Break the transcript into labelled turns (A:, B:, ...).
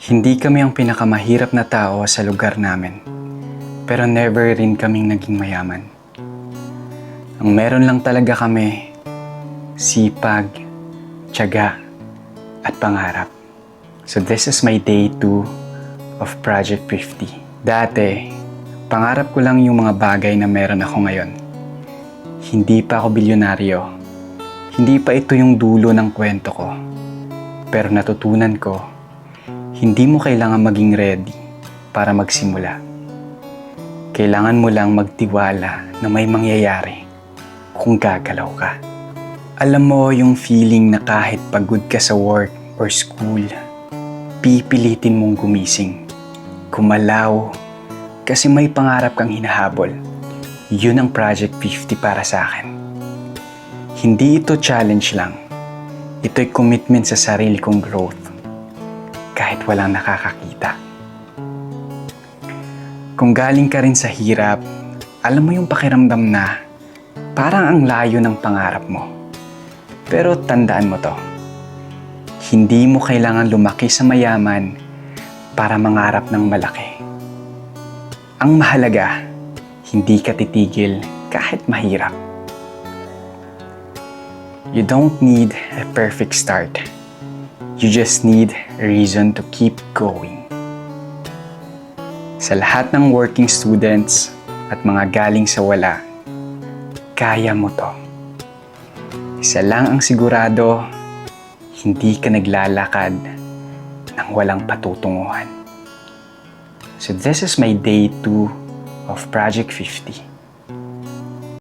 A: Hindi kami ang pinakamahirap na tao sa lugar namin, pero never rin kaming naging mayaman. Ang meron lang talaga kami, sipag, tiyaga, at pangarap. So this is my day 2 of Project 50. Dati, pangarap ko lang yung mga bagay na meron ako ngayon. Hindi pa ako bilyonaryo. Hindi pa ito yung dulo ng kwento ko. Pero natutunan ko, hindi mo kailangan maging ready para magsimula. Kailangan mo lang magtiwala na may mangyayari kung gagalaw ka. Alam mo yung feeling na kahit pagod ka sa work or school, pipilitin mong gumising, kumalaw, kasi may pangarap kang hinahabol. Yun ang Project 50 para sa akin. Hindi ito challenge lang. Ito'y commitment sa sarili kong growth. Kahit walang nakakakita. Kung galing ka rin sa hirap, alam mo yung pakiramdam na parang ang layo ng pangarap mo. Pero tandaan mo to, hindi mo kailangan lumaki sa mayaman para mangarap ng malaki. Ang mahalaga, hindi ka titigil kahit mahirap. You don't need a perfect start. You just need a reason to keep going. Sa lahat ng working students at mga galing sa wala, kaya mo to. Isa lang ang sigurado, hindi ka naglalakad ng walang patutunguhan. So this is my day 2 of Project 50.